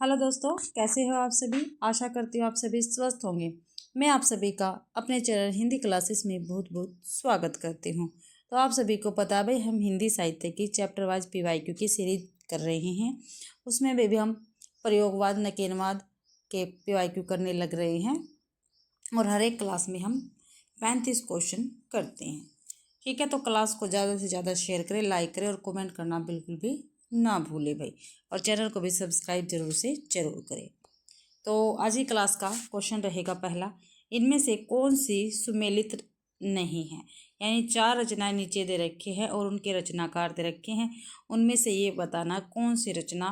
Hello दोस्तों, कैसे हो आप सभी। आशा करती हूँ आप सभी स्वस्थ होंगे। मैं आप सभी का अपने चैनल हिंदी क्लासेस में बहुत बहुत स्वागत करती हूँ। तो आप सभी को पता भाई, हम हिंदी साहित्य की चैप्टर वाइज पीवाईक्यू की सीरीज कर रहे हैं। उसमें भी हम प्रयोगवाद नकेनवाद के पीवाईक्यू करने लग रहे हैं और हर एक क्लास में हम 35 क्वेश्चन करते हैं। ठीक है, तो क्लास को ज़्यादा से ज़्यादा शेयर करें, लाइक करें और कमेंट करना बिल्कुल भी ना भूले भाई। और चैनल को भी सब्सक्राइब जरूर से जरूर करें। तो आज ही क्लास का क्वेश्चन रहेगा पहला, इनमें से कौन सी सुमेलित नहीं है। यानी 4 रचनाएं नीचे दे रखे हैं और उनके रचनाकार दे रखे हैं, उनमें से ये बताना कौन सी रचना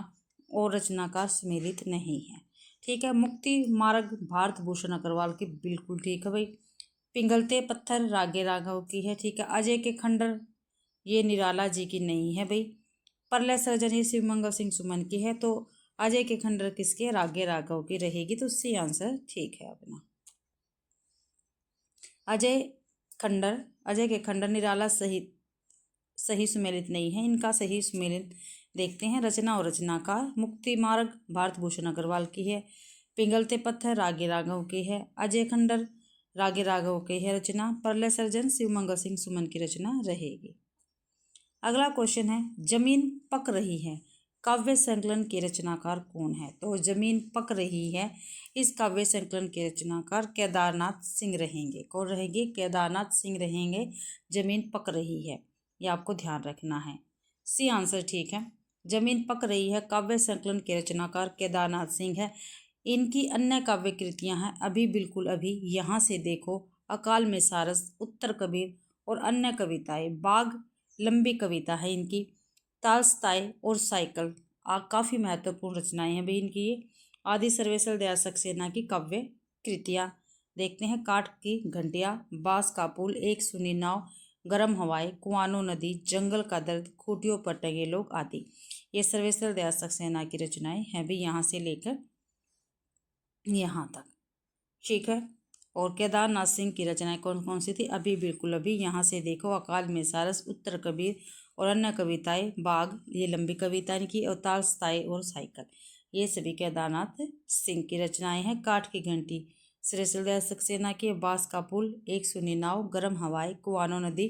और रचनाकार सुमेलित नहीं है। ठीक है, मुक्ति मार्ग भारत भूषण अग्रवाल की बिल्कुल ठीक है भाई। पिघलते पत्थर रागे राघव की है। ठीक है, अजय के खंडर ये निराला जी की नहीं है भाई। प्रलय सर्जन ये शिवमंगल सिंह सुमन की है। तो अजय के खंडर किसके, रागे राघव की रहेगी। तो सी आंसर ठीक है अपना। अजय के खंडर निराला सही सुमेलित नहीं है। इनका सही सुमेलित देखते हैं। रचना और रचनाकार, मुक्ति मार्ग भारत भूषण अग्रवाल की है। पिघलते पत्थर रागे राघव की है। अजय खंडर रागे राघव की है रचना। प्रलय सर्जन शिवमंगल सिंह सुमन की रचना रहेगी। अगला क्वेश्चन है, जमीन पक रही है काव्य संकलन के रचनाकार कौन है। तो जमीन पक रही है, इस काव्य संकलन के रचनाकार केदारनाथ सिंह रहेंगे। कौन रहेंगे, केदारनाथ सिंह रहेंगे। जमीन पक रही है, ये आपको ध्यान रखना है। सी आंसर ठीक है। जमीन पक रही है काव्य संकलन के रचनाकार केदारनाथ सिंह है। इनकी अन्य काव्य कृतियां हैं अभी बिल्कुल अभी, यहाँ से देखो, अकाल में सारस, उत्तर कबीर और अन्य कविताएं, बाग लंबी कविता है इनकी, तालस्ताय और साइकिल काफ़ी महत्वपूर्ण रचनाएं हैं भाई इनकी। ये आदि सर्वेश्वर दयाल सक्सेना की काव्य कृतियाँ देखते हैं। काठ की घंटिया, बांस का पुल, एक सुनी नाव, गर्म हवाएं, कुआनो नदी, जंगल का दर्द, खूंटियों पर टंगे लोग आदि, ये सर्वेश्वर दयाल सक्सेना की रचनाएं हैं भी, यहाँ से लेकर यहाँ तक। ठीक है, और केदारनाथ सिंह की रचनाएं कौन कौन सी थी, अभी बिल्कुल अभी, यहाँ से देखो, अकाल में सारस, उत्तर कबीर और अन्य कविताएं, बाग ये लंबी कविता इनकी, और तालस्ताई और साइकिल ये सभी केदारनाथ सिंह की रचनाएं हैं। काठ की घंटी सर्वेश्वर दयाल सक्सेना की, बांस का पुल, एक सुनी नाव, गर्म हवाएं, कुआनो नदी,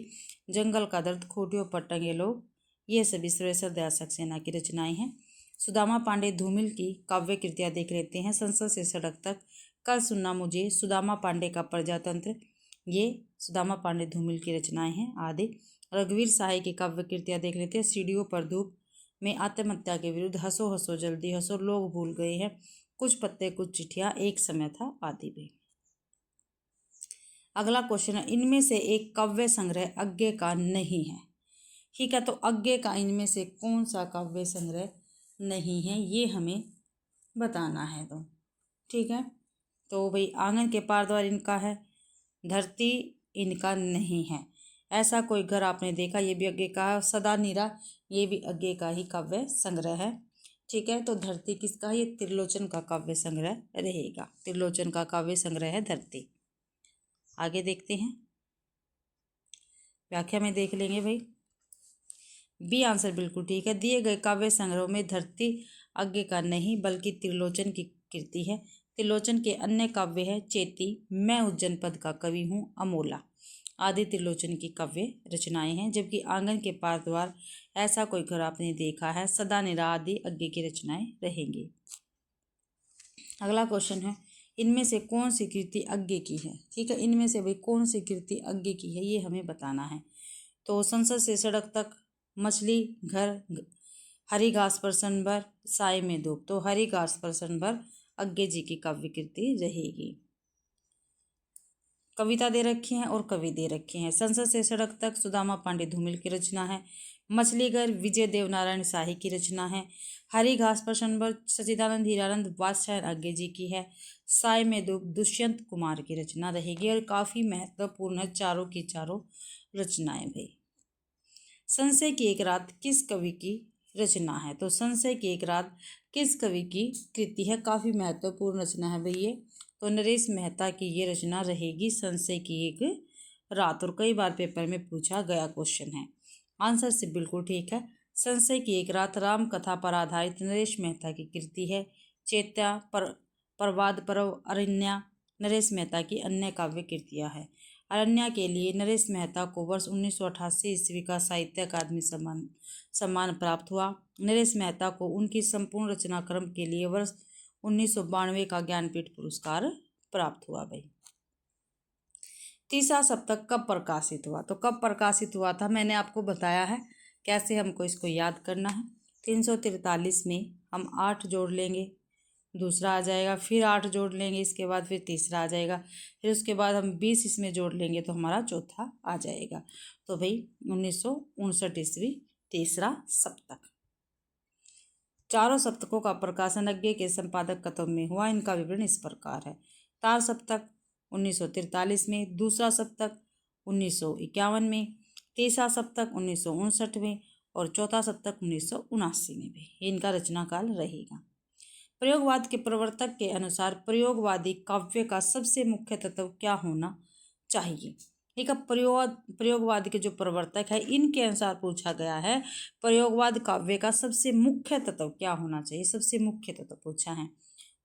जंगल का दर्द, खूंटियों पर टंगे लोग, ये सभी सर्वेश्वर दयाल सक्सेना की रचनाएं हैं। सुदामा पांडे धूमिल की काव्य कृतियाँ देख लेते हैं। संसद से सड़क तक, कल सुनना मुझे, सुदामा पांडे का प्रजातंत्र, ये सुदामा पांडे धूमिल की रचनाएं हैं आदि। रघुवीर साहई की काव्य कृतियाँ देख लेते हैं। सीढ़ियों पर धूप में, आत्महत्या के विरुद्ध, हंसो हंसो जल्दी हंसो, लोग भूल गए हैं, कुछ पत्ते कुछ चिट्ठियाँ, एक समय था आदि भी। अगला क्वेश्चन है, इनमें से एक काव्य संग्रह अज्ञे का नहीं है। ठीक है, तो अज्ञे का इनमें से कौन सा काव्य संग्रह नहीं है, ये हमें बताना है। तो ठीक है, तो भाई आंगन के पार द्वार इनका है। धरती इनका नहीं है। ऐसा कोई घर आपने देखा, ये भी अज्ञे का है। सदा नीरा ये भी अज्ञे का ही काव्य संग्रह है। ठीक है, तो धरती किसका, ये त्रिलोचन का काव्य संग्रह रहेगा। त्रिलोचन का काव्य संग्रह है धरती। आगे देखते हैं, व्याख्या में देख लेंगे भाई। बी आंसर बिल्कुल ठीक है। दिए गए काव्य संग्रह में धरती अज्ञे का नहीं बल्कि त्रिलोचन की कृति है। त्रिलोचन के अन्य काव्य है चेती, मैं उज्जैन पद का कवि हूँ, अमोला आदि त्रिलोचन की काव्य रचनाएं हैं। जबकि आंगन के पार द्वार, ऐसा कोई घर आपने देखा है, सदा निरा आदि अज्ञे की रचनाएं रहेंगी। अगला क्वेश्चन है, इनमें से कौन सी कृति अज्ञे की है। ठीक है, इनमें से भाई कौन सी कृति अज्ञे की है, ये हमें बताना है। तो संसद से सड़क तक, मछली घर, हरी घास पर सनभर, साय में धूप, तो हरी घास पर सनभर अज्ञे जी की काव्य कृति रहेगी। कविता दे रखी हैं और कवि दे रखे हैं। संसद से सड़क तक सुदामा पांडे धूमिल की रचना है। मछली घर विजय देवनारायण शाही की रचना है। हरी घास पर सनभर सच्चिदानंद हीरानंद वात्स्यायन अज्ञे जी की है। साय में धूप दुष्यंत कुमार की रचना रहेगी और काफी महत्वपूर्ण है चारों की चारों रचनाएं भाई। संशय की एक रात किस कवि की रचना है। तो संशय की एक रात किस कवि की कृति है, काफी महत्वपूर्ण रचना है भाई ये। तो नरेश मेहता की ये रचना रहेगी, संशय की एक रात। और कई बार पेपर में पूछा गया क्वेश्चन है। आंसर से बिल्कुल ठीक है। संशय की एक रात राम कथा पर आधारित नरेश मेहता की कृति है। चैत्या, प्रवाद पर्व, अरण्या नरेश मेहता की अन्य काव्य कृतियाँ हैं। अरण्या के लिए नरेश मेहता को वर्ष 1988 ईस्वी का साहित्य अकादमी सम्मान प्राप्त हुआ। नरेश मेहता को उनकी संपूर्ण रचना क्रम के लिए वर्ष 1992 का ज्ञानपीठ पुरस्कार प्राप्त हुआ। भाई तीसरा सप्तक कब प्रकाशित हुआ? तो कब प्रकाशित हुआ था मैंने आपको बताया है कैसे हमको इसको याद करना है। 343 में हम 8 जोड़ लेंगे, दूसरा आ जाएगा, फिर 8 जोड़ लेंगे, इसके बाद फिर तीसरा आ जाएगा, फिर उसके बाद हम 20 इसमें जोड़ लेंगे तो हमारा चौथा आ जाएगा। तो भाई 1959 ईस्वी तीसरा सप्तक। चारों सप्तकों का प्रकाशन अज्ञे के संपादक कतम में हुआ। इनका विवरण इस प्रकार है। तार सप्तक 1943 में, दूसरा सप्तक 1951 में, तीसरा सप्तक 1959 में और चौथा सप्तक 1979 में भी इनका रचना काल रहेगा। प्रयोगवाद के प्रवर्तक के अनुसार प्रयोगवादी काव्य का सबसे मुख्य तत्व क्या होना चाहिए? एक प्रयोगवाद के जो प्रवर्तक है इनके अनुसार पूछा गया है प्रयोगवाद काव्य का सबसे मुख्य तत्व क्या होना चाहिए। सबसे मुख्य तत्व पूछा है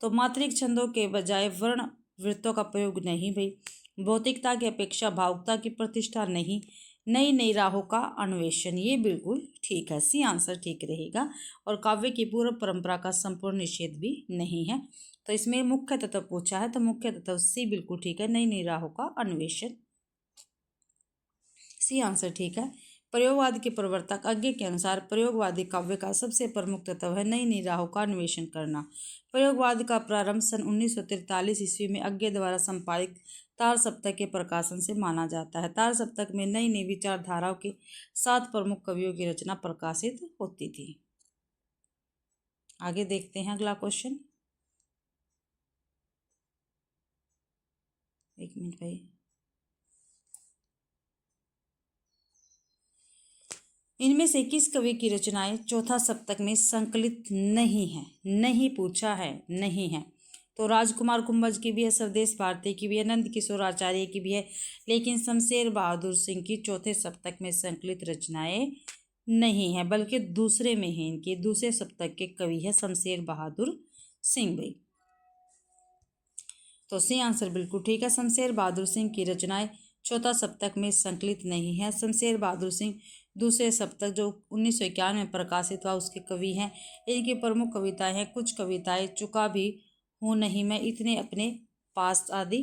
तो मात्रिक छंदों के बजाय वर्ण वृत्तों का प्रयोग नहीं भाई, भौतिकता की अपेक्षा भावुकता की प्रतिष्ठा नहीं, नई नई राहों का अन्वेषण, ये बिल्कुल ठीक है, सी आंसर ठीक रहेगा। और काव्य की पूर्व परंपरा का संपूर्ण निषेध भी नहीं है। तो इसमें मुख्य तत्व पूछा है तो मुख्य तत्व सी बिल्कुल ठीक है, नई नई राहों का अन्वेषण, सी आंसर ठीक है। प्रयोगवाद के प्रवर्तक अज्ञे के अनुसार प्रयोगवादी काव्य का सबसे प्रमुख तत्व है नई नई राहों का अन्वेषण करना। प्रयोगवाद का प्रारंभ सन 1943 ईस्वी में अज्ञे द्वारा संपादित तार सप्तक के प्रकाशन से माना जाता है। तार सप्तक में नई नई विचारधाराओं के 7 प्रमुख कवियों की रचना प्रकाशित होती थी। आगे देखते हैं अगला क्वेश्चन। एक मिनट भाई, इनमें से किस कवि की रचनाएं चौथा सप्तक में संकलित नहीं है? नहीं पूछा है, नहीं है। तो राजकुमार कुंभज की भी है, स्वदेश भारती की भी है, नंद किशोर आचार्य की भी है, लेकिन शमशेर बहादुर सिंह की चौथे सप्तक में संकलित रचनाएं नहीं है, बल्कि दूसरे में है। इनके दूसरे सप्तक के कवि है शमशेर बहादुर सिंह भाई। तो सी आंसर बिल्कुल ठीक है, शमशेर बहादुर सिंह की रचनाएं चौथा सप्तक में संकलित नहीं है। शमशेर बहादुर सिंह दूसरे सप्तक जो 1951 में प्रकाशित हुआ उसके कवि हैं। इनकी प्रमुख कविताएं हैं, कुछ कविताएं चुका भी हूँ नहीं मैं, इतने अपने पास आदि।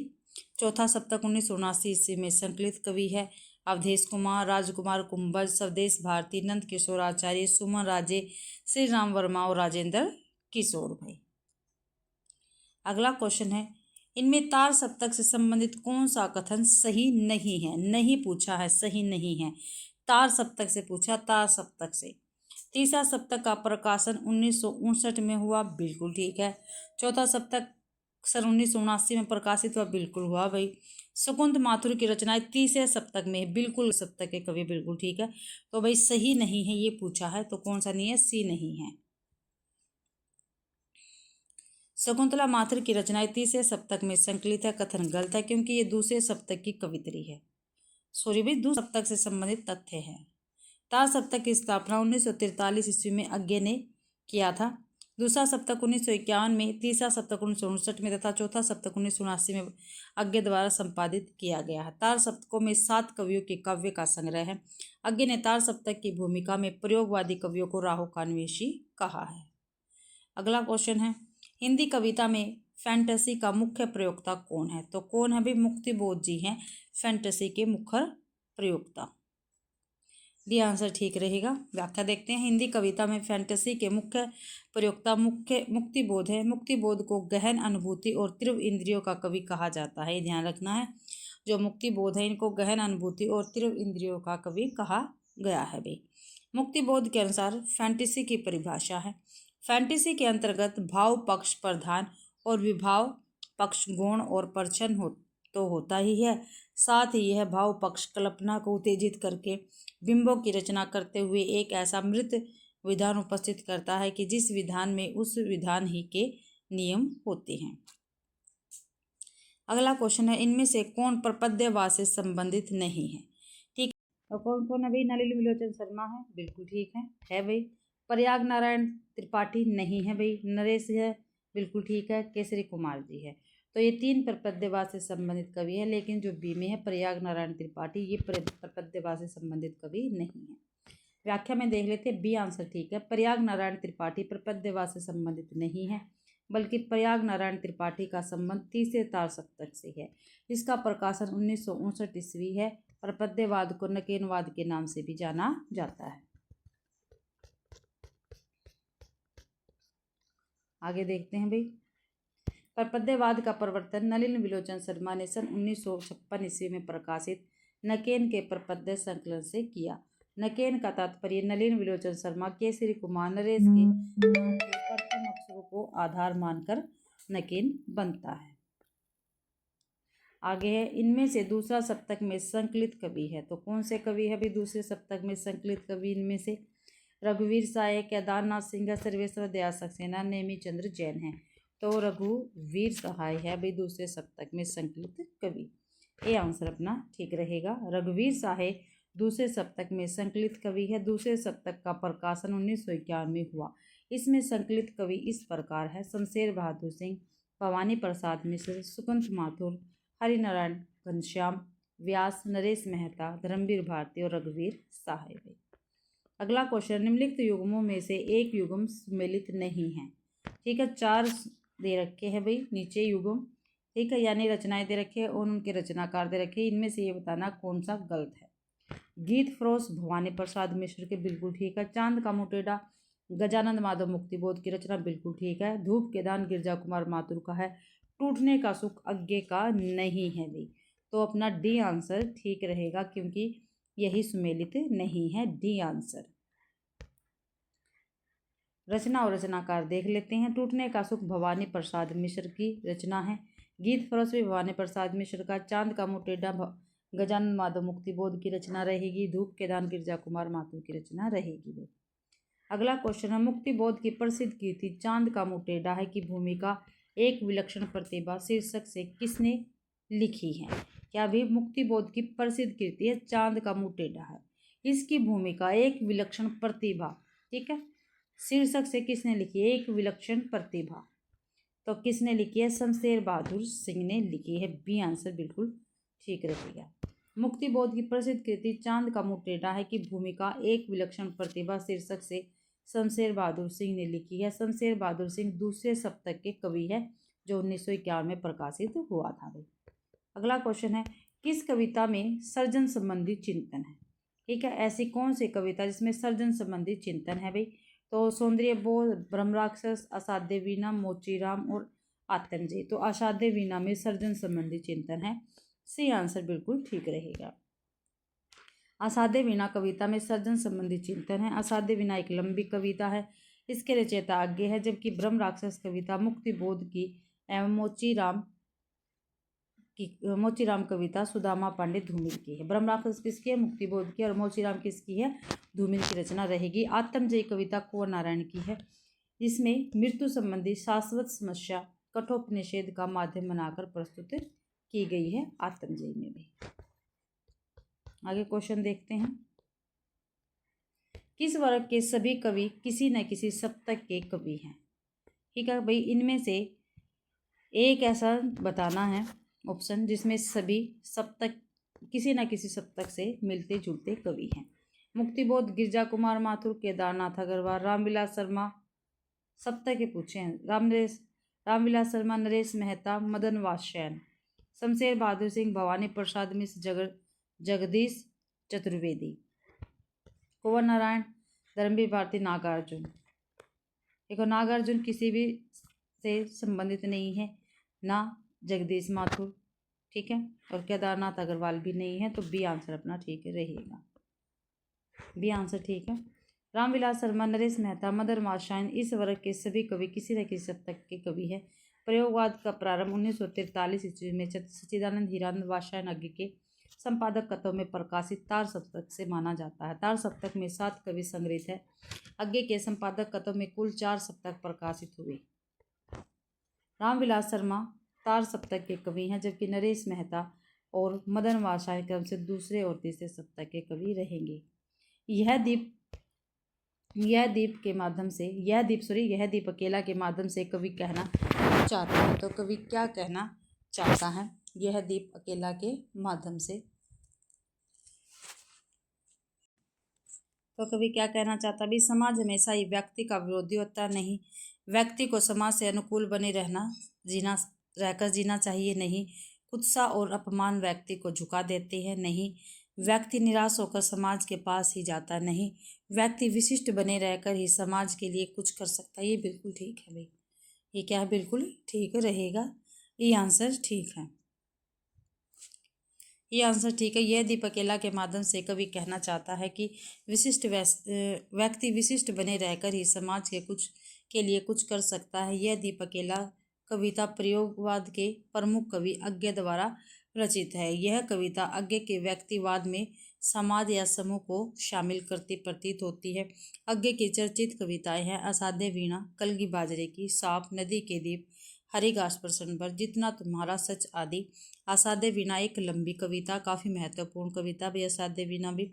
चौथा सप्तक 1979 ईस्वी में संकलित कवि है अवधेश कुमार, राजकुमार कुंभज, स्वदेश भारती, नंद किशोर आचार्य, सुमन राजे, श्री राम वर्मा और राजेंद्र किशोर भाई। अगला क्वेश्चन है, इनमें तार सप्तक से संबंधित कौन सा कथन सही नहीं है? नहीं पूछा है, सही नहीं है। तार सप्तक से पूछा, तार सप्तक से। तीसरा सप्तक का प्रकाशन 1959 में हुआ, बिल्कुल ठीक है। चौथा सप्तक सन 1979 में प्रकाशित हुआ, बिल्कुल हुआ भाई। सुकुंत माथुर की रचनाएं तीसरे सप्तक में, बिल्कुल सप्तक के कवि, बिल्कुल ठीक है। तो भाई सही नहीं है ये पूछा है, तो कौन सा नहीं है? सी नहीं है। शकुंतला माथुर की रचनाएं तीसरे सप्तक में संकलित है, कथन गलत है क्योंकि ये दूसरे सप्तक की कवित्री है। सॉरी भाई, दूसरे सप्तक से संबंधित तथ्य है। तार सप्तक की स्थापना 1943 ईस्वी में अज्ञे ने किया था। दूसरा सप्तक 1951 में, तीसरा सप्तक 1959 में तथा चौथा सप्तक 1979 में अज्ञे द्वारा संपादित किया गया है। तार सप्तकों में 7 कवियों के काव्य का संग्रह है। अज्ञे ने तार सप्तक की भूमिका में प्रयोगवादी कवियों को राहों का अन्वेषी कहा है। अगला क्वेश्चन है, हिंदी कविता में फैंटेसी का मुख्य प्रयोक्ता कौन है? तो कौन है भाई? मुक्तिबोध जी हैं फैंटेसी के मुख्य प्रयोक्ता। डी आंसर ठीक रहेगा। व्याख्या देखते हैं, हिंदी कविता में फैंटेसी के मुख्य प्रयोक्ता मुक्तिबोध है। मुक्तिबोध को गहन अनुभूति और तीव्र इंद्रियों का कवि कहा जाता है, ध्यान रखना है। जो मुक्तिबोध है इनको गहन अनुभूति और तीव्र इंद्रियों का कवि कहा गया है भाई। मुक्तिबोध के अनुसार फैंटेसी की परिभाषा है, फैंटेसी के अंतर्गत भाव पक्ष प्रधान और विभाव पक्ष गौण और प्रच्छन्न तो होता ही है, साथ ही यह भाव पक्ष कल्पना को उत्तेजित करके बिंबों की रचना करते हुए एक ऐसा मृत विधान उपस्थित करता है कि जिस विधान में उस विधान ही के नियम होते हैं। अगला क्वेश्चन है, इनमें से कौन प्रपद्यवाद से संबंधित नहीं है? ठीक है, और कौन कौन है भाई? नलिनी विलोचन शर्मा है, बिल्कुल ठीक है भाई। प्रयाग नारायण त्रिपाठी नहीं है भाई। नरेश है, बिल्कुल ठीक है, केसरी कुमार जी है। तो ये 3 प्रपद्यवाद से संबंधित कवि है, लेकिन जो बी में है प्रयाग नारायण त्रिपाठी, ये प्रपद्यवाद से संबंधित कवि नहीं है। व्याख्या में देख लेते हैं, बी आंसर ठीक है। प्रयाग नारायण त्रिपाठी प्रपद्यवाद से संबंधित नहीं है, बल्कि प्रयाग नारायण त्रिपाठी का संबंध तीसरे तार सप्तक से है। इसका प्रकाशन 1959 ईस्वी है। प्रपद्यवाद को नकेनवाद के नाम से भी जाना जाता है। आगे देखते हैं भाई, प्रपद्यवाद का प्रवर्तन नलिन विलोचन शर्मा ने सन 1956 ईस्वी में प्रकाशित नकेन के प्रपद्य संकलन से किया। नकेन का तात्पर्य नलिन विलोचन शर्मा, केसरी कुमार, नरेश के प्रथम अक्षरों को आधार मानकर नकेन बनता है। आगे है, इनमें से दूसरा सप्तक में संकलित कवि है। तो कौन से कवि है भाई दूसरे सप्तक में संकलित कवि? इनमें से रघुवीर सहाय, केदारनाथ सिंह, सर्वेश्वर दयाल सक्सेना, नेमी चंद्र जैन है। तो रघुवीर सहाय है भाई दूसरे सप्तक में संकलित कवि। ये आंसर अपना ठीक रहेगा। रघुवीर सहाय दूसरे सप्तक में संकलित कवि है। दूसरे सप्तक का प्रकाशन 1951 में हुआ। इसमें संकलित कवि इस प्रकार है: शमशेर बहादुर सिंह, भवानी प्रसाद मिश्र, सुकंत माथुर, हरिनारायण घनश्याम, व्यास, नरेश मेहता, धर्मवीर भारती और रघुवीर सहाय। अगला क्वेश्चन, निम्नलिखित युग्मों में से एक युग्म सम्मिलित नहीं है। ठीक है, 4 दे रखे हैं भाई नीचे युग्म, ठीक है, यानी रचनाएं दे रखे हैं और उनके रचनाकार दे रखे हैं। इनमें से ये बताना कौन सा गलत है। गीत फरोश भवानी प्रसाद मिश्र के, बिल्कुल ठीक है। चांद का मुटेड़ा गजानंद माधव मुक्तिबोध की रचना, बिल्कुल ठीक है। धूप के दान गिरजा कुमार माथुर का है। टूटने का सुख अज्ञे का नहीं है भाई। तो अपना डी आंसर ठीक रहेगा, क्योंकि यही सुमेलित नहीं है। D answer. रचना और रचनाकार देख लेते हैं। टूटने का सुख भवानी प्रसाद मिश्र की रचना है। गीत फरोश भी भवानी प्रसाद मिश्र का। चांद का मुटेड़ा गजानंद माधव मुक्तिबोध की रचना रहेगी। धूप के दान गिरजा कुमार माथुर की रचना रहेगी। अगला क्वेश्चन है, मुक्तिबोध की प्रसिद्ध कीर्ति चांद का मुटेड़ा है की भूमिका एक विलक्षण प्रतिभा शीर्षक से किसने लिखी है? क्या भी मुक्तिबोध की प्रसिद्ध कीर्ति है चांद का मुटेड़ा है, इसकी भूमिका एक विलक्षण प्रतिभा, ठीक है, शीर्षक से किसने लिखी है? एक विलक्षण प्रतिभा। तो किसने लिखी है? शमशेर बहादुर सिंह ने लिखी है। बी आंसर बिल्कुल ठीक रहेगा। मुक्तिबोध की प्रसिद्ध कृति चांद का मुटेड़ा है की भूमिका एक विलक्षण प्रतिभा शीर्षक से शमशेर बहादुर सिंह ने लिखी है। शमशेर बहादुर सिंह दूसरे सप्तक के कवि है, जो 1951 में प्रकाशित हुआ था भाई। अगला क्वेश्चन है, किस कविता में सर्जन संबंधी चिंतन है? ठीक है, ऐसी कौन सी कविता जिसमें सर्जन संबंधी चिंतन है भाई? तो सौंदर्य बोध, ब्रह्मराक्षस, असाध्य वीणा, मोचीराम और आत्मजयी। तो असाध्य वीणा में सर्जन संबंधी चिंतन है। सी आंसर बिल्कुल ठीक रहेगा। असाध्य वीणा कविता में सर्जन संबंधी चिंतन है। असाध्य वीणा एक लंबी कविता है, इसके रचयिता आज्ञे है, जबकि ब्रह्म राक्षस कविता मुक्तिबोध की एवं मोचीराम कविता सुदामा पांडे धूमिल की है। ब्रह्म राक्षस किसकी है? मुक्तिबोध की। और मोचीराम किसकी है? धूमिल की रचना रहेगी। आत्मजयी कविता कुंवर नारायण की है, जिसमें मृत्यु संबंधी शाश्वत समस्या कठोपनिषेध का माध्यम बनाकर प्रस्तुत की गई है आत्मजयी में भी। आगे क्वेश्चन देखते हैं, किस वर्ग के सभी कवि किसी न किसी सप्तक के कवि हैं? ठीक है भाई, इनमें से एक ऐसा बताना है ऑप्शन जिसमें सभी सप्तक किसी न किसी सप्तक से मिलते जुलते कवि हैं। मुक्तिबोध गिरजा कुमार माथुर, केदारनाथ अग्रवाल, रामविलास शर्मा, सप्तक के पूछे हैं। रामविलास शर्मा, नरेश मेहता, मदन वात्स्यायन, शमशेर बहादुर सिंह, भवानी प्रसाद मिश्र, जगदीश चतुर्वेदी, कुंवर नारायण, धर्मवीर भारती, नागार्जुन। देखो, नागार्जुन किसी भी से संबंधित नहीं है, ना जगदीश माथुर, ठीक है, और केदारनाथ अग्रवाल भी नहीं है। तो बी आंसर अपना ठीक रहेगा। बी आंसर ठीक है। रामविलास शर्मा, नरेश मेहता, मदन वात्स्यायन इस वर्ग के सभी कवि किसी न किसी सप्तक के कवि है। प्रयोगवाद का प्रारंभ 1943 ईस्वी में सच्चिदानंद हीरानंद वात्स्यायन आज्ञे के संपादक कथों में प्रकाशित तार सप्तक से माना जाता है। तार सप्तक में 7 कवि संग्रहित है। आज्ञे के संपादक कथों में कुल 4 सप्तक प्रकाशित हुए। रामविलास शर्मा तार सप्तक के कवि हैं, जबकि नरेश मेहता और मदन वात्स्यायन क्रम से दूसरे और तीसरे सप्तक के कवि रहेंगे। यह द्वीप यह दीप अकेला के माध्यम से कवि कहना चाहता है। तो कवि क्या कहना चाहता है यह दीप अकेला के माध्यम से? तो कवि क्या कहना चाहता है? भी समाज हमेशा ही व्यक्ति का विरोधी होता नहीं। व्यक्ति को समाज से अनुकूल बने रहकर जीना चाहिए। नहीं, उत्साह और अपमान व्यक्ति को झुका देते हैं। नहीं, व्यक्ति निराश होकर समाज के पास ही जाता। नहीं, व्यक्ति विशिष्ट बने रहकर ही समाज के लिए कुछ कर सकता है। ये बिल्कुल ठीक है भाई, ये क्या है? बिल्कुल ठीक रहेगा, ये आंसर ठीक है। ये आंसर ठीक है। यह दीप अकेला के माध्यम से कवि कहना चाहता है कि व्यक्ति विशिष्ट बने रहकर ही समाज के लिए कुछ कर सकता है। यह दीप अकेला कविता प्रयोगवाद के प्रमुख कवि अज्ञे द्वारा रचित है। यह कविता अज्ञे के व्यक्तिवाद में समाज या समूह को शामिल करती प्रतीत होती है। अज्ञे की चर्चित कविताएं हैं असाध्य वीणा, कलगी बाजरे की, सांप, नदी के दीप, हरी घास पर सनबर, जितना तुम्हारा सच आदि। असाध्य वीणा एक लंबी कविता, काफी महत्वपूर्ण कविता भी असाध्य वीणा भी।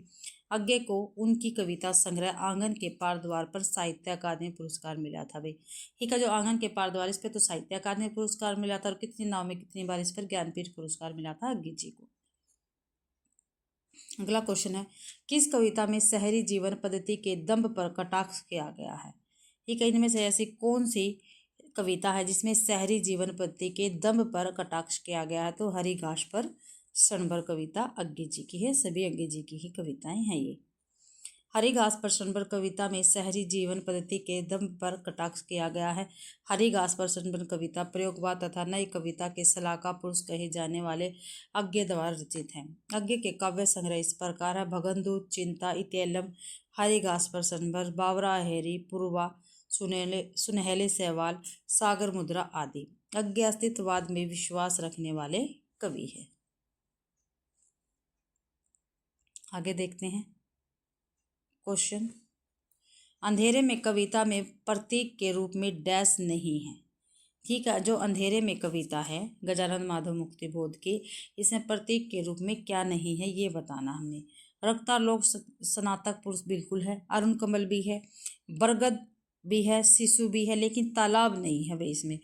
अज्ञे को उनकी कविता संग्रह आंगन के पार द्वार पर साहित्य अकादमी पुरस्कार मिला था भाई। ठीक है, जो आंगन के पार द्वार, इस पे तो साहित्य अकादमी पुरस्कार मिला था। और कितनी नाव में कितनी बार इस पर ज्ञानपीठ पुरस्कार मिला था अज्ञे जी को। अगला क्वेश्चन है, किस कविता में शहरी जीवन पद्धति के दंभ पर कटाक्ष किया गया है? ठीक है, इनमें से ऐसी कौन सी कविता है जिसमें शहरी जीवन पद्धति के दंभ पर कटाक्ष किया गया है? तो हरी घास पर सनबर कविता अज्ञे जी की है। सभी अज्ञे जी की ही कविताएं हैं ये। हरी घास पर सनबर कविता में शहरी जीवन पद्धति के दंभ पर कटाक्ष किया गया है। हरी घास पर सनबर कविता प्रयोगवाद तथा नई कविता के सलाहकार पुरुष कहे जाने वाले अज्ञे द्वारा रचित है। अज्ञे के काव्य संग्रह इस प्रकार है: भगंदूत, चिंता, इतेलम, हरी घास पर सनबर, बावरा हेरी, पूर्वा, सुनहले सवाल, सागर मुद्रा आदि। अज्ञे अस्तित्ववाद में विश्वास रखने वाले कवि है। आगे देखते हैं क्वेश्चन। अंधेरे में कविता में प्रतीक के रूप में डैश नहीं है। ठीक है, जो अंधेरे में कविता है गजानन माधव मुक्ति बोध की, इसमें प्रतीक के रूप में क्या नहीं है ये बताना हमने। रफ्तार लोक स्नातक पुरुष बिल्कुल है, अरुण कमल भी है, बरगद भी है, शिशु भी है, लेकिन तालाब नहीं है भाई। इसमें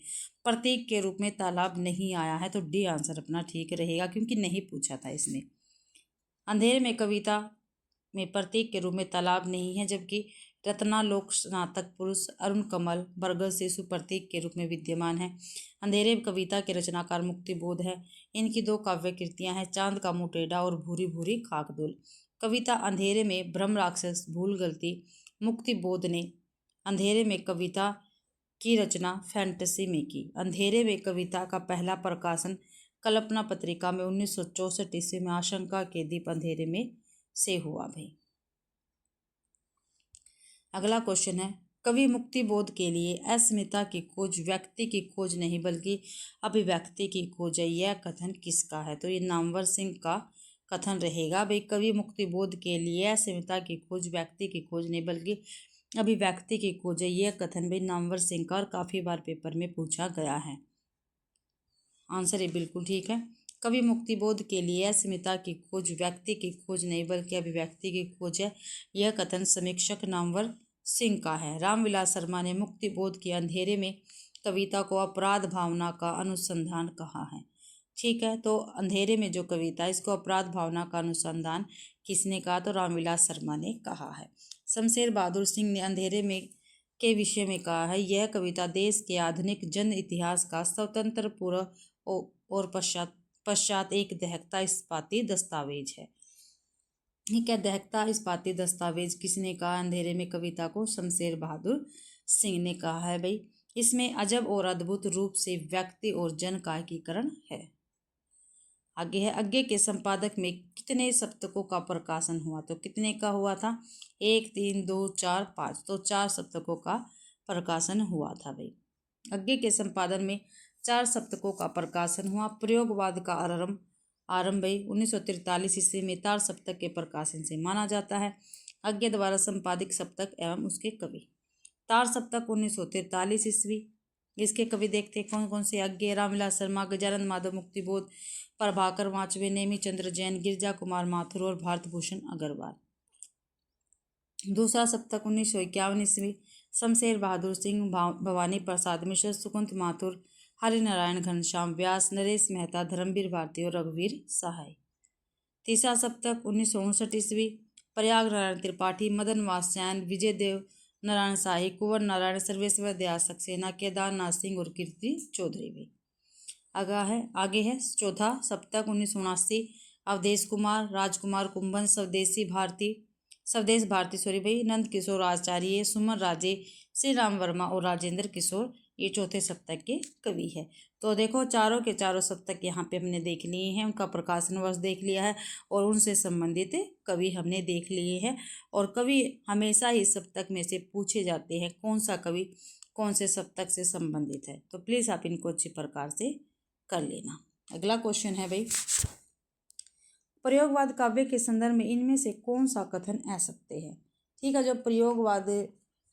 प्रतीक के रूप में तालाब नहीं आया है, तो डी आंसर अपना ठीक रहेगा, क्योंकि नहीं पूछा था इसमें। अंधेरे में कविता में प्रतीक के रूप में तालाब नहीं है, जबकि रत्नालोक स्नातक पुरुष, अरुण कमल, बरगद, शिशु प्रतीक के रूप में विद्यमान है। अंधेरे कविता के रचनाकार मुक्ति बोध है। इनकी दो काव्य कृतियां हैं, चांद का मुंह टेढ़ा और भूरी भूरी खाकदोल। कविता अंधेरे में ब्रह्म राक्षस भूल गलती। मुक्ति बोध ने अंधेरे में कविता की रचना फैंटेसी में की। अंधेरे में कविता का पहला प्रकाशन कल्पना पत्रिका में 1964 ईस्वी में आशंका के दीप अंधेरे में से हुआ भाई। अगला क्वेश्चन है, कवि मुक्ति बोध के लिए अस्मिता की खोज व्यक्ति की खोज नहीं बल्कि अभिव्यक्ति की खोज है, यह कथन किसका है? तो ये नामवर सिंह का कथन रहेगा भाई। कवि मुक्ति बोध के लिए अस्मिता की खोज व्यक्ति की खोज नहीं बल्कि अभिव्यक्ति की खोज है, यह कथन भाई नामवर सिंह का, और काफी बार पेपर में पूछा गया है। आंसर ये बिल्कुल ठीक है। कवि मुक्ति बोध के लिए अस्मिता की खोज व्यक्ति की खोज नहीं बल्कि अभिव्यक्ति की खोज है, यह कथन समीक्षक नामवर सिंह का है। रामविलास शर्मा ने मुक्ति बोध के अंधेरे में कविता को अपराध भावना का अनुसंधान कहा है। ठीक है, तो अंधेरे में जो कविता है इसको अपराध भावना का अनुसंधान किसने कहा? तो रामविलास शर्मा ने कहा है। शमशेर बहादुर सिंह ने अंधेरे में के विषय में कहा है, यह कविता देश के आधुनिक जन इतिहास का स्वतंत्र पूर्व और पश्चात एक दहकता इस्पाती दस्तावेज है। ठीक है, दहकता इस्पाती दस्तावेज किसने कहा अंधेरे में कविता को? शमशेर बहादुर सिंह ने कहा है भाई। इसमें अजब और अद्भुत रूप से व्यक्ति और जन का एकीकरण है। आगे है, अज्ञे के संपादक में कितने सप्तकों का प्रकाशन हुआ? तो कितने का हुआ था? 1, 3, 2, 4, 5। तो 4 सप्तकों का प्रकाशन हुआ था भाई। अज्ञे के संपादन में 4 सप्तकों का प्रकाशन हुआ। प्रयोगवाद का आरंभ 1943 ईस्वी में 4 सप्तक के प्रकाशन से माना जाता है। अज्ञे द्वारा संपादित सप्तक एवं उसके कवि। 4 सप्तक 1943 ईस्वी। इसके कवि देखते कौन कौन से? अज्ञे, रामविलास शर्मा, गजानन माधव मुक्ति बोध, प्रभाकर वाचवे, नेमी चंद्र जैन, गिरजा कुमार माथुर और भारत भूषण अग्रवाल। दूसरा सप्तक 1951 ईस्वी शमशेर बहादुर सिंह, भवानी प्रसाद मिश्र, सुकुंत माथुर, हरिनारायण घनश्याम व्यास, नरेश मेहता, धर्मवीर भारती और रघुवीर सहाय। तीसरा सप्तक 1959 ईस्वी प्रयाग नारायण त्रिपाठी, मदन वात्स्यायन, विजय देव नारायण शाही, कुंवर नारायण, सर्वेश्वर दयाल सक्सेना, केदारनाथ सिंह और कीर्ति चौधरी भी। आगे है चौथा सप्तक 1979 अवधेश कुमार, राजकुमार कुंभन, स्वदेश भारती नंद किशोर आचार्य, सुमन राजे, श्री राम वर्मा और राजेंद्र किशोर, ये चौथे सप्तक के कवि है। तो देखो चारों के चारों सप्तक यहाँ पे हमने देख लिए हैं, उनका प्रकाशन वर्ष देख लिया है और उनसे संबंधित कवि हमने देख लिए हैं। और कवि हमेशा ही सप्तक में से पूछे जाते हैं कौन सा कवि कौन से सप्तक से संबंधित है, तो प्लीज़ आप इनको अच्छी प्रकार से कर लेना। अगला क्वेश्चन है भाई, प्रयोगवाद काव्य के संदर्भ में इनमें से कौन सा कथन असत्य है। ठीक है, जो प्रयोगवाद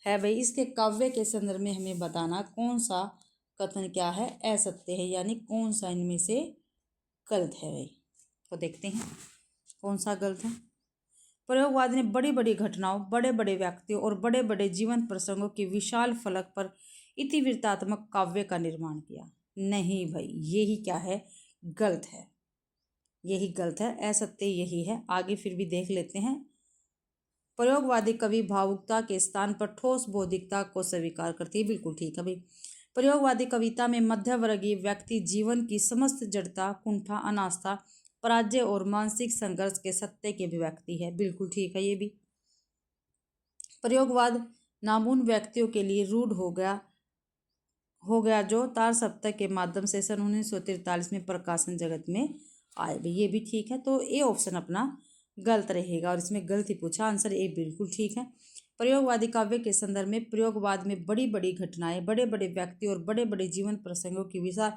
है भाई इसके काव्य के संदर्भ में हमें बताना कौन सा कथन क्या है असत्य है, यानी कौन सा इनमें से गलत है भाई। तो देखते हैं कौन सा गलत है। प्रयोगवाद ने बड़ी बड़ी घटनाओं, बड़े बड़े व्यक्तियों और बड़े बड़े जीवन प्रसंगों के विशाल फलक पर इतिवृत्तात्मक काव्य का निर्माण किया। नहीं भाई, यही क्या है, गलत है, यही गलत है, असत्य यही है। आगे फिर भी देख लेते हैं। प्रयोगवादी कवि भावुकता के स्थान पर ठोस बौद्धिकता को स्वीकार करती है, बिल्कुल ठीक है भाई। प्रयोगवादी कविता में मध्यवर्गीय व्यक्ति जीवन की समस्त जड़ता, कुंठा, अनास्था, पराजय और मानसिक संघर्ष के सत्य की अभिव्यक्ति है, बिल्कुल ठीक है ये भी। प्रयोगवाद नामून व्यक्तियों के लिए रूढ़ हो गया जो तार सप्तक के माध्यम से सन 1943 में प्रकाशन जगत में आए भी, ये भी ठीक है। तो ए ऑप्शन अपना गलत रहेगा और इसमें गलत ही पूछा, आंसर ए बिल्कुल ठीक है। प्रयोगवादी काव्य के संदर्भ में प्रयोगवाद में बड़ी बड़ी घटनाएं, बड़े बड़े व्यक्ति और बड़े बड़े जीवन प्रसंगों की विशाल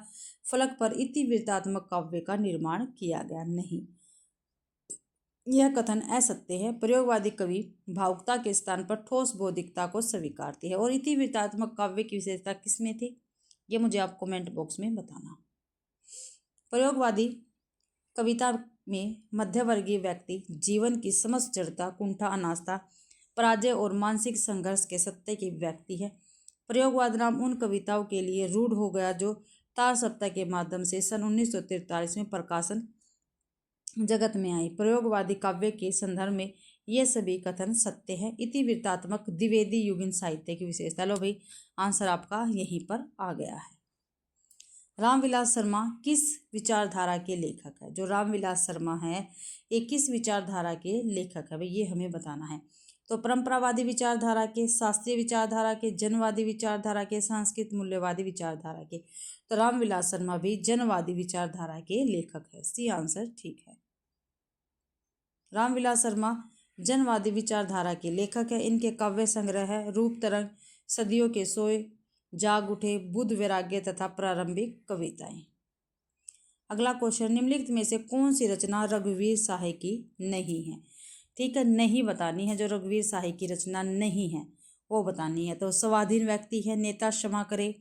फलक पर इतिवृत्तात्मक काव्य का निर्माण किया गया। नहीं, यह कथन असत्य है। प्रयोगवादी कवि भावुकता के स्थान पर ठोस बौद्धिकता को स्वीकारते हैं। और इतिवृत्तात्मक काव्य की विशेषता किसमें थी, ये मुझे आप कमेंट बॉक्स में बताना। प्रयोगवादी कविता में मध्यवर्गीय व्यक्ति जीवन की समस्त जड़ता, कुंठा, अनास्था, पराजय और मानसिक संघर्ष के सत्य की व्यक्ति है। प्रयोगवाद नाम उन कविताओं के लिए रूढ़ हो गया जो तार सप्तक के माध्यम से सन 1943 में प्रकाशन जगत में आई। प्रयोगवादी काव्य के संदर्भ में ये सभी कथन सत्य है। इतिवृत्तात्मक द्विवेदी युगीन साहित्य की विशेषता, लो भाई आंसर आपका यहीं पर आ गया है। रामविलास शर्मा किस विचारधारा के लेखक है। जो रामविलास शर्मा है ये किस विचारधारा के लेखक है भाई, ये हमें बताना है। तो परंपरावादी विचारधारा के, शास्त्रीय विचारधारा के, जनवादी विचारधारा के, सांस्कृतिक मूल्यवादी विचारधारा के। तो रामविलास शर्मा भी जनवादी विचारधारा के लेखक है, सी आंसर ठीक है। रामविलास शर्मा जनवादी विचारधारा के लेखक है। इनके काव्य संग्रह है रूप तरंग, सदियों के सोए, जाग उठे, बुद्ध वैराग्य तथा प्रारंभिक कविताएं। अगला क्वेश्चन, निम्नलिखित में से कौन सी रचना रघुवीर सहाय की नहीं है। ठीक है, नहीं बतानी है, जो रघुवीर सहाय की रचना नहीं है वो बतानी है। तो स्वाधीन व्यक्ति है, नेता क्षमा करे,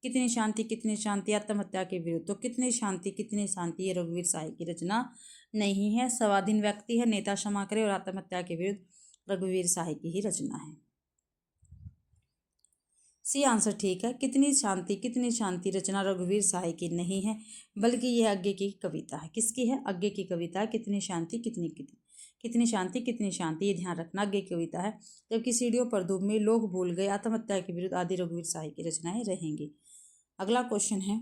कितनी शांति, आत्महत्या के विरुद्ध। तो कितनी शांति ये रघुवीर सहाय की रचना नहीं है। स्वाधीन व्यक्ति है, नेता क्षमा करे और आत्महत्या के विरुद्ध रघुवीर सहाय की ही रचना है, सी आंसर ठीक है। कितनी शांति रचना रघुवीर सहाय की नहीं है, बल्कि यह आगे की कविता है। किसकी है, आगे की कविता है। कितनी शांति, ये ध्यान रखना, आगे की कविता है। जबकि सीढ़ियों पर धूप में, लोग भूल गए, आत्महत्या के विरुद्ध आदि रघुवीर सहाय की रचनाएं रहेंगी। अगला क्वेश्चन है,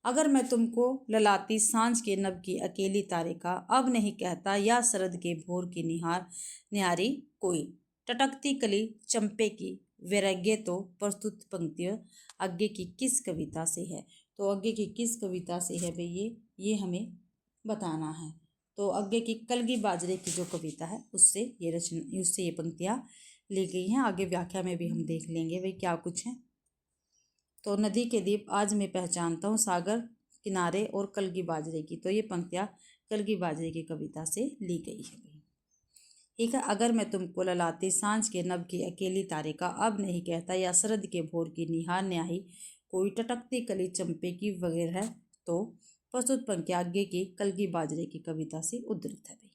अगर मैं तुमको ललाती सांझ के नभ की अकेली तारिका, अब नहीं कहता या शरद के भोर की निहारी कोई, टटकती कली चंपे की वैराग्य, तो प्रस्तुत पंक्तियाँ आगे की किस कविता से है। तो आगे की किस कविता से है भाई, ये हमें बताना है। तो आगे की कलगी बाजरे की जो कविता है उससे ये पंक्तियाँ ली गई हैं। आगे व्याख्या में भी हम देख लेंगे भाई क्या कुछ है। तो नदी के दीप आज मैं पहचानता हूँ, सागर किनारे और कलगी बाजरे की। तो ये पंक्तियाँ कलगी बाजरे की कविता से ली गई है भाई। ठीक है, अगर मैं तुमको ललाती सांझ के नभ की अकेली तारिका, अब नहीं कहता या शरद के भोर की निहार न्याही कोई, टटकती कली चंपे की वगैरह है, तो प्रस्तुत पंक्तियाँ आगे की कलगी बाजरे की कविता से उद्धृत है भाई।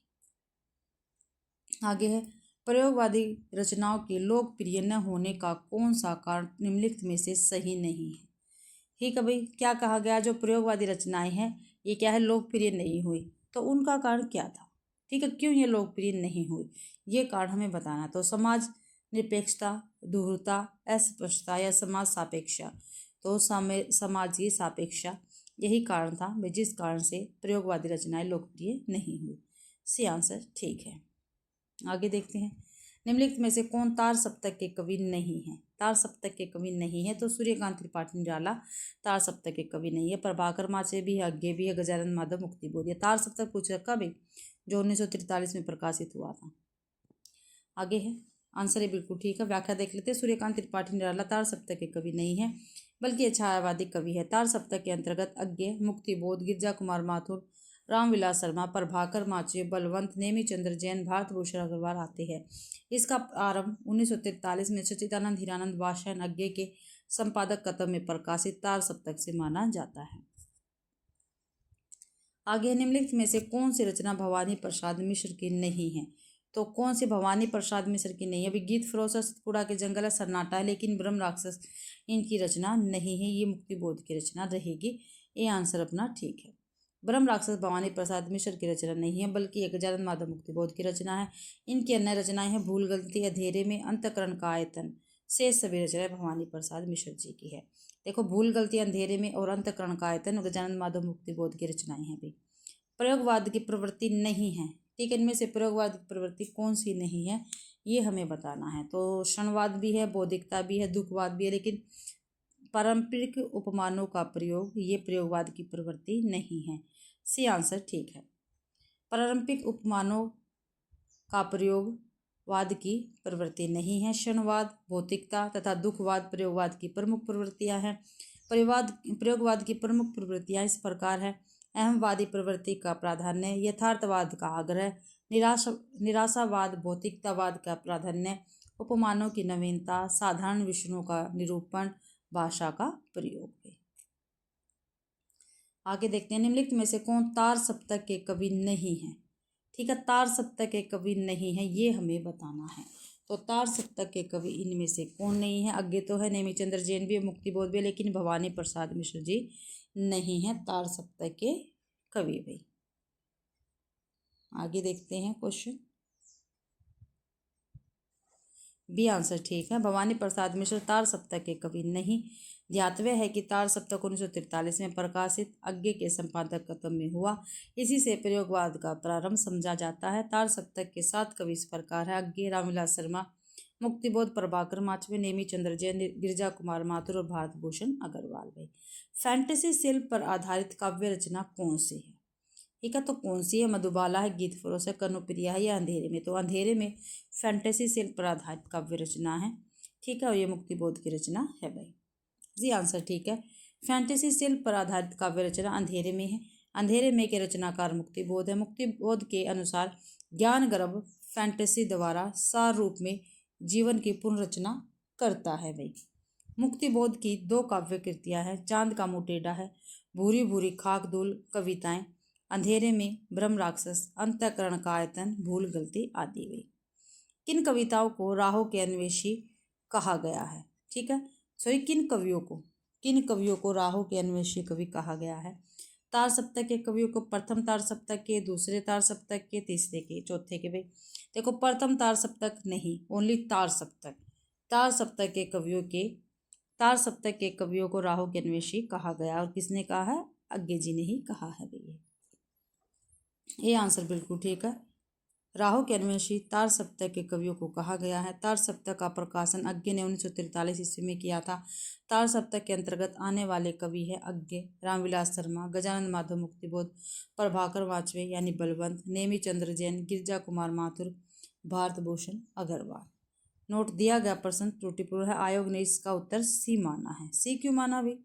आगे है, प्रयोगवादी रचनाओं के लोकप्रिय न होने का कौन सा कारण निम्नलिखित में से सही नहीं है। ठीक है भाई, क्या कहा गया, जो प्रयोगवादी रचनाएं हैं ये क्या है, लोकप्रिय नहीं हुई, तो उनका कारण क्या था। ठीक है, क्यों ये लोकप्रिय नहीं हुई, ये कारण हमें बताना। तो समाज निरपेक्षता, धूर्तता, अस्पष्टता या समाज सापेक्षा। तो समाजीय सापेक्षा यही कारण था जिस कारण से प्रयोगवादी रचनाएं लोकप्रिय नहीं हुई। सी आंसर ठीक है। आगे देखते हैं, निम्नलिखित में से कौन तार सप्तक के कवि नहीं है। तार सप्तक के कवि नहीं है, तो सूर्यकांत त्रिपाठी निराला तार सप्तक के कवि नहीं है। प्रभाकर माचे भी है, अज्ञे भी है, गजानन माधव मुक्तिबोध। ये तार सप्तक पूछ रखा भाई, जो 1943 में प्रकाशित हुआ था। आगे है, आंसर है बिल्कुल ठीक है। व्याख्या देख लेते हैं, सूर्यकांत त्रिपाठी निराला तार सप्तक के कवि नहीं है, बल्कि छायावादी कवि है। तार सप्तक के अंतर्गत अज्ञे, मुक्तिबोध, गिरजा कुमार माथुर, रामविलास शर्मा, प्रभाकर माचे, बलवंत, नेमी चंद्र जैन, भारत भूषण अग्रवाल आते हैं। इसका प्रारंभ 1943 में सच्चिदानंद हीरानंद वात्स्यायन अज्ञे के संपादक कतम में प्रकाशित तार सप्तक से माना जाता है। आगे, निम्नलिखित में से कौन सी रचना भवानी प्रसाद मिश्र की नहीं है। तो कौन सी भवानी प्रसाद मिश्र की नहीं है। अभी गीत फरोसा, सतपुड़ा के जंगल है, सन्नाटा है, लेकिन ब्रह्म राक्षस इनकी रचना नहीं है, ये मुक्तिबोध की रचना रहेगी। ये आंसर अपना ठीक है। ब्रह्म राक्षस भवानी प्रसाद मिश्र की रचना नहीं है, बल्कि एक गजानन माधव मुक्तिबोध की रचना है। इनकी अन्य रचनाएं हैं भूल गलती, अंधेरे में, अंतःकरण का आयतन। शेष सभी रचनाएं भवानी प्रसाद मिश्र जी की है। देखो, भूल गलती, अंधेरे में और अंतःकरण का आयतन गजानन माधव मुक्तिबोध की रचनाएं हैं भी। प्रयोगवाद की प्रवृत्ति नहीं है। ठीक है, इनमें से प्रयोगवाद की प्रवृत्ति कौन सी नहीं है, ये हमें बताना है। तो क्षणवाद भी है, बौद्धिकता भी है, दुखवाद भी है, लेकिन पारंपरिक उपमानों का प्रयोग ये प्रयोगवाद की प्रवृत्ति नहीं है। सी आंसर ठीक है। पारंपरिक उपमानों का प्रयोग वाद की प्रवृत्ति नहीं है। क्षणवाद, भौतिकता तथा दुखवाद प्रयोगवाद की प्रमुख प्रवृत्तियां हैं। प्रयोगवाद की प्रमुख प्रवृत्तियां इस प्रकार है, अहमवादी प्रवृत्ति का प्राधान्य, यथार्थवाद का आग्रह, निराशावाद, भौतिकतावाद का प्राधान्य, उपमानों की नवीनता, साधारण विषयों का निरूपण, भाषा का प्रयोग है। आगे देखते हैं, निम्नलिखित में से कौन तार सप्तक के कवि नहीं है। ठीक है, तार सप्तक के कवि नहीं है, ये हमें बताना है। तो तार सप्तक के कवि इनमें से कौन नहीं है। अज्ञे तो है, नेमी चंद्र जैन भी, मुक्तिबोध भी, लेकिन भवानी प्रसाद मिश्र जी नहीं है तार सप्तक के कवि भाई। आगे देखते हैं क्वेश्चन बी आंसर ठीक है। भवानी प्रसाद मिश्र तार सप्तक के कवि नहीं। ध्यातव्य है कि तार सप्तक 1943 में प्रकाशित अज्ञे के संपादक कतम में हुआ। इसी से प्रयोगवाद का प्रारंभ समझा जाता है। तार सप्तक के 7 कवि इस प्रकार है, अज्ञे, रामविलास शर्मा, मुक्तिबोध, प्रभाकर माचवे, नेमी चंद्र जैन, गिरजा कुमार माथुर और भारत भूषण अग्रवाल भाई। फैंटेसी शिल्प पर आधारित काव्य रचना कौन सी है। ठीक है, तो कौन सी है। मधुबाला है, गीत फरोश है, कनुप्रिया है, या अंधेरे में। तो अंधेरे में फैंटेसी शिल्प पर आधारित काव्य रचना है। ठीक है, और ये मुक्तिबोध की रचना है भाई। जी आंसर ठीक है। फैंटेसी शिल्प पर आधारित काव्य रचना अंधेरे में है। अंधेरे में के रचनाकार मुक्तिबोध है। मुक्तिबोध के अनुसार ज्ञान गर्भ फैंटेसी द्वारा सार रूप में जीवन की पुनर्रचना करता है भाई। मुक्तिबोध की 2 काव्य कृतियां हैं, चांद का मुंह टेढ़ा है, भूरी भूरी खाक धूल कविताएं, अंधेरे में, ब्रह्म राक्षस, अंतःकरण का आयतन, भूल गलती आदि हुई। किन कविताओं को राहों के अन्वेषी कहा गया है। ठीक है, सॉरी, किन कवियों को राहों के अन्वेषी कवि कहा गया है। तार सप्तक के कवियों को प्रथम तार सप्तक के, दूसरे तार सप्तक के, तीसरे के, चौथे के भाई। देखो, प्रथम तार सप्तक नहीं, ओनली तार सप्तक। तार सप्तक के कवियों को राहों के अन्वेषी कहा गया। और किसने कहा है, अज्ञे जी ने ही कहा है भैया। ये आंसर बिल्कुल ठीक है। राहों के अन्वेषी तार सप्तक के कवियों को कहा गया है। तार सप्तक का प्रकाशन अज्ञे ने 1943 ईस्वी में किया था। तार सप्तक के अंतर्गत आने वाले कवि है अज्ञे, रामविलास शर्मा, गजानन माधव मुक्तिबोध, प्रभाकर वाचवे यानी बलवंत, नेमी चंद्र जैन, गिरजा कुमार माथुर, भारत भूषण अग्रवाल। नोट, दिया गया प्रश्न त्रुटिपूर्ण है। आयोग ने इसका उत्तर सी माना है। सी क्यों माना भाई,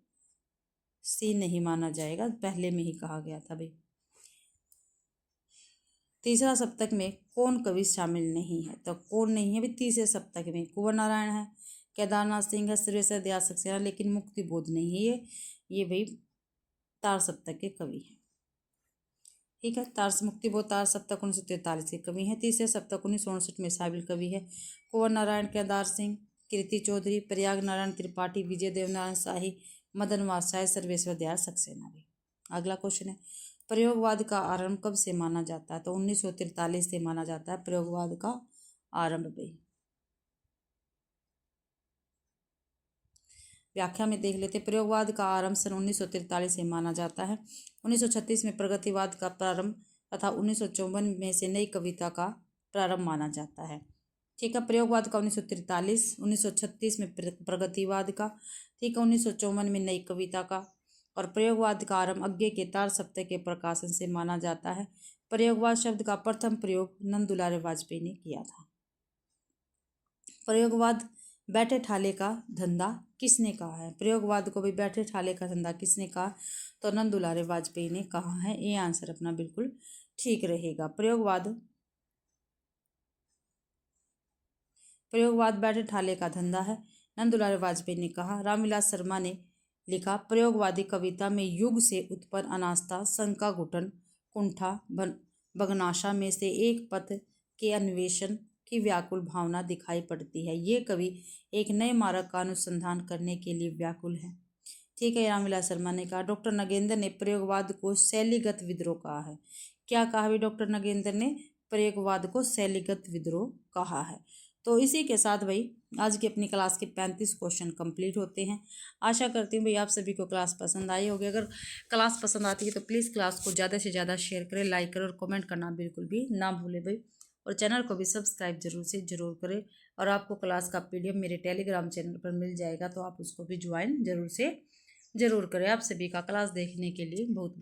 सी नहीं माना जाएगा, पहले में ही कहा गया था भाई। तीसरा सप्तक में कौन कवि शामिल नहीं है। तो कौन नहीं है भी तीसरे सप्तक में, कुंवर नारायण है, केदारनाथ सिंह है, सुरेश्वर दयाल सक्सेना, लेकिन मुक्तिबोध नहीं है। ये भाई तार सप्तक के कवि हैं। ठीक है। तार से मुक्ति बोतार सप्तक 1943 के कवि हैं। तीसरे सप्तक 1959 में शाबिल कवि है। कुंवर नारायण केदार सिंह, कीर्ति चौधरी, प्रयाग नारायण त्रिपाठी, विजय देवनारायण शाही, मदन वात्सायन, सर्वेश्वर दयाल सक्सेना भी। अगला क्वेश्चन है, प्रयोगवाद का आरंभ कब से माना जाता है? तो 1943 से माना जाता है प्रयोगवाद का आरंभ भी। व्याख्या में देख लेते, प्रयोगवाद का आरंभ सन 1943 से माना जाता है। 1936 में प्रगतिवाद का प्रारंभ तथा 1954 में से नई कविता का प्रारंभ माना जाता है। ठीक है। प्रयोगवाद का 1943, 1936 में प्रगतिवाद का, ठीक है, 1954 में नई कविता का। और प्रयोगवाद का आरंभ अज्ञे के तार सप्तक के प्रकाशन से माना जाता है। प्रयोगवाद शब्द का प्रथम प्रयोग नंद दुलारे वाजपेयी ने किया था। प्रयोगवाद बैठे ठाले का धंधा किसने कहा है? प्रयोगवाद को भी बैठे ठाले का धंधा किसने कहा? तो नंद दुलारे वाजपेयी ने कहा है। ये आंसर अपना बिल्कुल ठीक रहेगा। प्रयोगवाद बैठे ठाले का धंधा है, नंद दुलारे वाजपेयी ने कहा। रामविलास शर्मा ने लिखा, प्रयोगवादी कविता में युग से उत्पन्न अनास्था, शंका, घुटन, कुंठा, बगनाशा में से एक पथ के अन्वेषण की व्याकुल भावना दिखाई पड़ती है। ये कवि एक नए मार्ग का अनुसंधान करने के लिए व्याकुल है। ठीक है, रामविलास शर्मा ने कहा। डॉक्टर नगेंद्र ने प्रयोगवाद को शैलीगत विद्रोह कहा है। क्या कहा भाई डॉक्टर नगेंद्र ने? प्रयोगवाद को शैलीगत विद्रोह कहा है। तो इसी के साथ भाई आज की अपनी क्लास के 35 क्वेश्चन कंप्लीट होते हैं। आशा करती हूँ भाई आप सभी को क्लास पसंद आई होगी। अगर क्लास पसंद आती है तो प्लीज़ क्लास को ज़्यादा से ज़्यादा शेयर करें, लाइक करें और कमेंट करना बिल्कुल भी ना भूलें भाई। और चैनल को भी सब्सक्राइब जरूर करें। और आपको क्लास का PDF मेरे टेलीग्राम चैनल पर मिल जाएगा, तो आप उसको भी ज्वाइन जरूर करें। आप सभी का क्लास देखने के लिए बहुत बहुत